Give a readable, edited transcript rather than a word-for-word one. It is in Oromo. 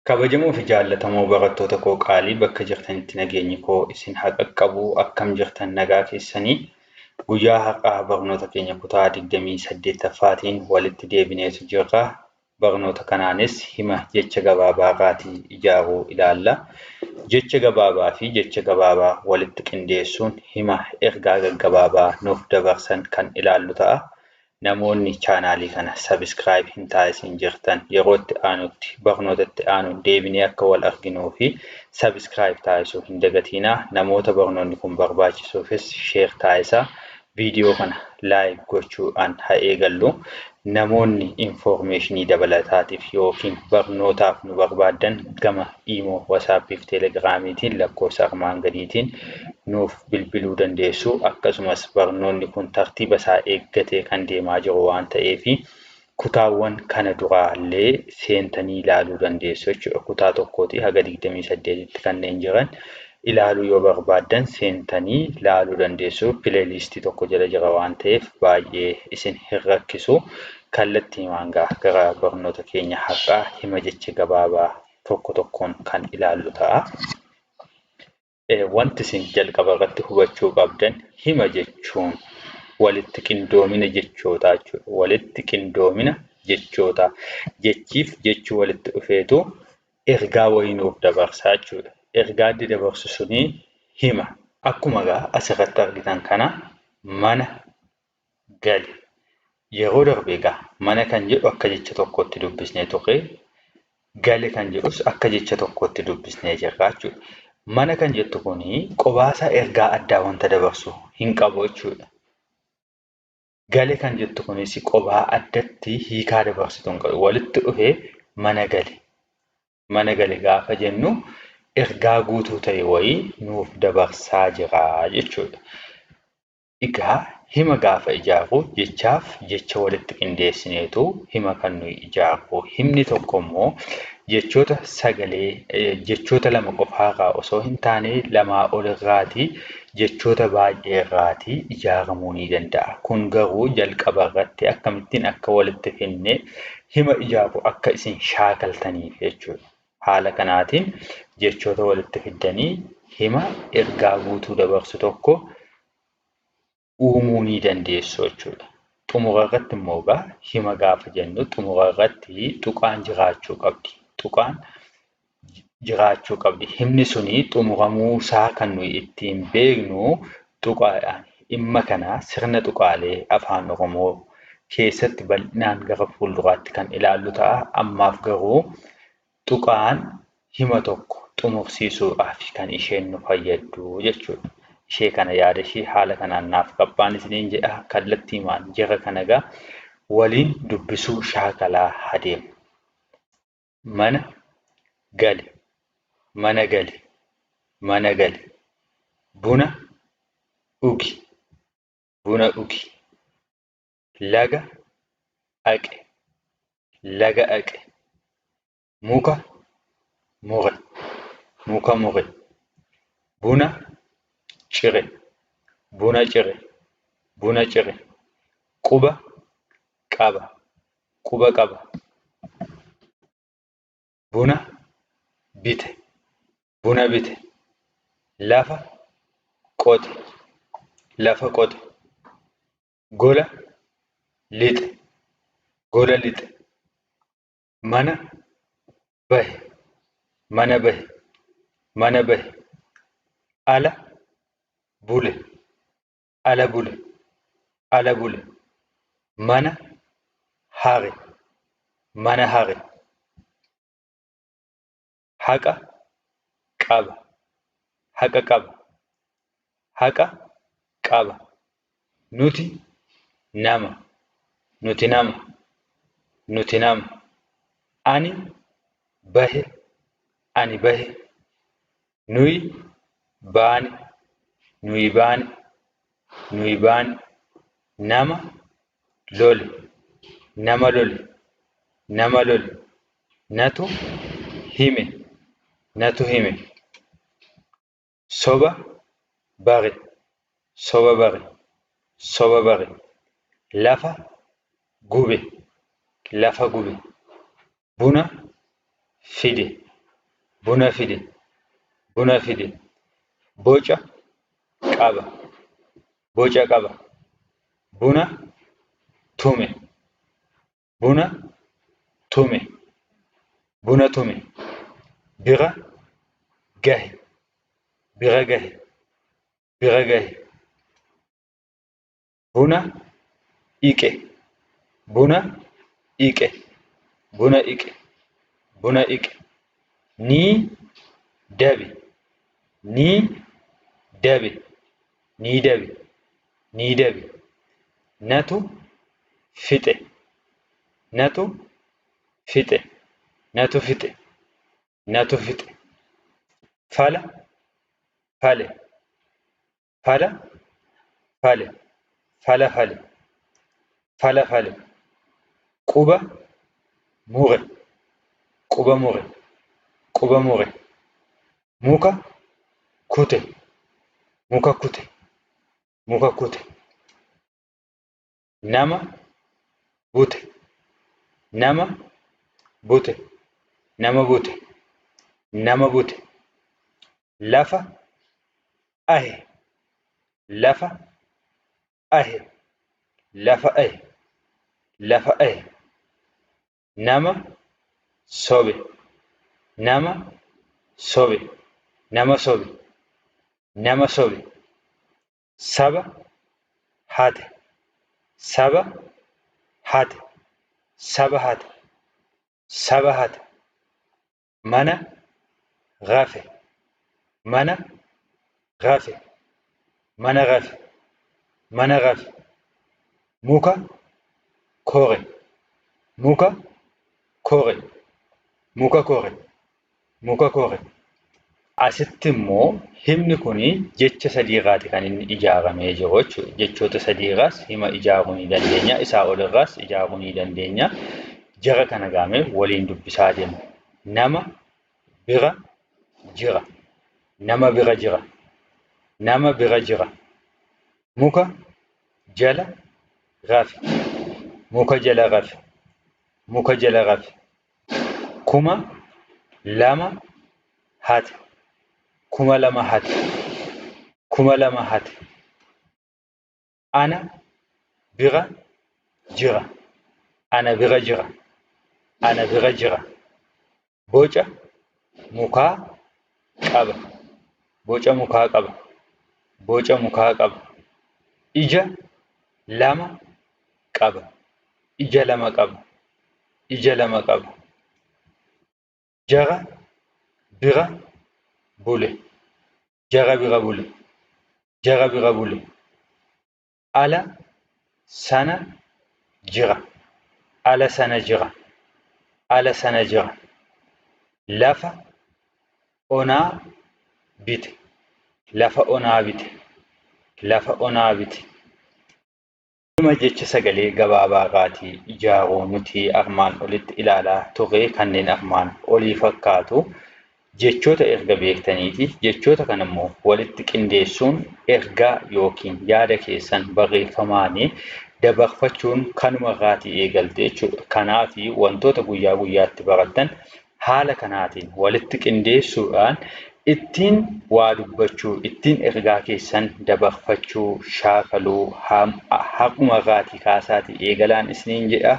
Kabajamoo fi jaallatamoo barattoota koo qaalii bakka jirtanitti nageenyi koo isin haa qaqqabu. Akkam jirtan nagaa keessanii? Guyyaa har'aa barnoota keenya kutaa 28ffaatiin walitti deebineetu jirra. Barnoota kanaanis hima jecha gabaabaarraatii ijaaruu ilaalla. Jecha gabaabaa fi jecha gabaabaa walitti qindeessuun hima ergaa gaggabaabaa nuuf dabarsan kan ilaallu ta'a. Namoonni chaanaalii kana subscribe hin taasisin jirtan yeroo itti aanutti barnootatti aanuun deebinee akka wal arginuu fi subscribe taasisuu hin dagatinaa. Namoota barnoonni kun barbaachisuufis share taasisaa. Viidiyoo kana like gochuudhaan haa eegallu. Namoonni informationii dabalataatiif yookiin barnootaaf nu barbaadan gama imo, WhatsApp fi Telegramiitiin lakkoofsa armaan gadiitiin nuuf bilbiluu dandeessu. Akkasumas barnoonni kun tartiiba isaa eeggatee kan deemaa jiru waan ta'eef kutaawwan kana duraallee seentanii ilaaluu dandeessu jechuudha. Kutaa tokkootii haga 28tti kanneen jiran ilaaluu yoo barbaadan seentanii ilaaluu dandeessu. Pileelistii tokko jala jira waan ta'eef baay'ee isin hin rakkisu. Kallattii maangaa gara barnoota keenya har'aa hima jecha gabaabaa tokko tokkoon kan ilaallu ta'a. Wanti isin jalqaba irratti hubachuu qabdan hima jechuun walitti qindoomina jechootaa jechuudha. Walitti qindoomina jechootaa jechiif jechi walitti dhufeetu ergaa wayii nuuf dabarsaa jechuudha. Ergaa addi dabarsu suni hima. Akkuma asirratti argitan kana mana gali. Yeroo darbe egaa mana kan jedhu akka jecha tokkotti dubbisnee turre, gali kan jedhus akka jecha tokkotti dubbisnee jirra jechuudha. Mana kan jettu kuni qobaasaa ergaa addaa wanta dabarsu hin qabu jechuudha. Gali kan jettu kunis qobaa addatti hiikaa dabarsitu hin qabu. Walitti dhufee mana gali. Mana gali gaafa jennu ergaa guutuu ta'e wayii nuuf dabarsaa jira jechuudha. Egaa hima gaafa ijaarru jechaaf jecha walitti qindeessineetu hima kan nuyi ijaarru. Himni tokko immoo jechoota lama qofaarraa osoo hin taane lamaa olirraatii jechoota baay'ee irraatii ijaaramuu ni danda'a. Kun garuu jalqaba irratti akkamittiin akka walitti finnee hima ijaarru akka isin shaakaltaniif jechuudha. Haala kanaatiin jechoota walitti fiddanii hima ergaa guutuu dabarsu tokko uumuu ni dandeessu jechuudha. Xumura irratti immoo hima gaafa jennu xumura irratti tuqaan jiraachuu qabdi. Tuqaan jiraachuu qabdi. Himni suni xumuramuu isaa kan nuyi ittiin beeknu tuqaadhaan. Dhimma kana sirna tuqaalee afaan Oromoo keessatti bal'inaan gara fuulduraatti kan ilaallu ta'a. Ammaaf garuu tuqaan hima tokko xumursiisuudhaaf kan isheen nu fayyaddu jechuudha. Ishee kana yaada ishee haala kanaan naaf qabbaan isiniin jedha. Kallattiimaan jara kana waliin dubbisuu shaakalaa adeemu. Mana gali, mana gali, mana gali. Buna dhugi, buna dhugi. Laga dhaqe, laga dhaqe. Muka mure, muka mure. Buna cire, buna cire, buna cire. Quba qaba, quba qaba. Buna bite, buna bite. Lafa qote, lafa qote. Gola lixe, gola lixe. Mana bahe, mana bahe, mana bahe. Ala bule, ala bule, ala bule. Mana hare, mana hare. Haqa qaba, haqa qaba, haqa qaba. Nuti nama, nuti nama, nuti nama. Ani bahe, ani bahe. Nuyi baane, nuyi baane, nuyi baane. Nama lole, nama lole, nama lole. Natu hime, natu hime. Soba bare, soba bare, soba bare. Lafa gube, lafa gube. Buna fide, buna fide, buna fide. Boca qaba, boca qaba. Buna tume, buna tume, buna tume. Bira gahe, bira gahe, bira gahe. Buna dhiqe, buna dhiqe, buna dhiqe, buna dhiqe. Ni dabe, ni dabe, ni dabe, ni dabe. Natu fixe, natu fixe, natu fixe, natu fixe. Fala fale, fala fale, fala fale, fala fale. Quba mure, quba mure, quba mure. Muka kute, muka kute, muka kute. Nama bute, nama bute, nama bute, nama bute. Lafa ahe, lafa ahe, lafa ahe, lafa ahe. Nama sobe, nama sobe, nama sobe, nama sobe. Saba hate, saba hate, saba hate, saba hate. Mana gafe, mana gafe, mana gafe, mana gafe. Muka kore, muka kore, muka kore, muka kore. Asitti immoo himni kuni jecha sadiirraati kan inni ijaaramee jiru jechuudha. Jechoota sadiirraas hima ijaaruu ni dandeenya. Isaa olirraas ijaaruu ni dandeenya. Jara kana gaamee waliin dubbisaa deema. Nama bira jira, nama bira jira, nama bira jira. Muka jala rafe, muka jala rafe, muka jala rafe. Kuma lama hate, kuma lama hate, kuma lama hate. Ana bira jira, ana bira jira, ana bira jira. Boca mukaa qaba, boca mukaa qaba, boca mukaa qaba. Ija lama qaba, ija lama qaba, ija lama qaba. Jara bira bule, jara bira bule, jara bira bule. Ala sana jira, ala sana jira, ala sana jira. Lafa onaa bite, lafa onaa bite, lafa onaa bite. Dhuma jecha sagalee gabaabaarraatii ijaaruu nuti armaan olitti ilaalaa turre kanneen armaan olii fakkaatu jechoota erga beektaniiti. Jechoota kana immoo walitti qindeessuun ergaa yookiin yaada keessan barreeffamaanii dabarfachuun kanumarraatii eegalte jechuudha. Kanaaf wantoota guyyaa guyyaatti barattan haala kanaatiin walitti qindeessuudhaan ittiin waa dubbachuu, ittiin ergaa keessan dabarfachuu, shaakaluu, haqumarraatii kaasaatii eegalaan isiniin jedha.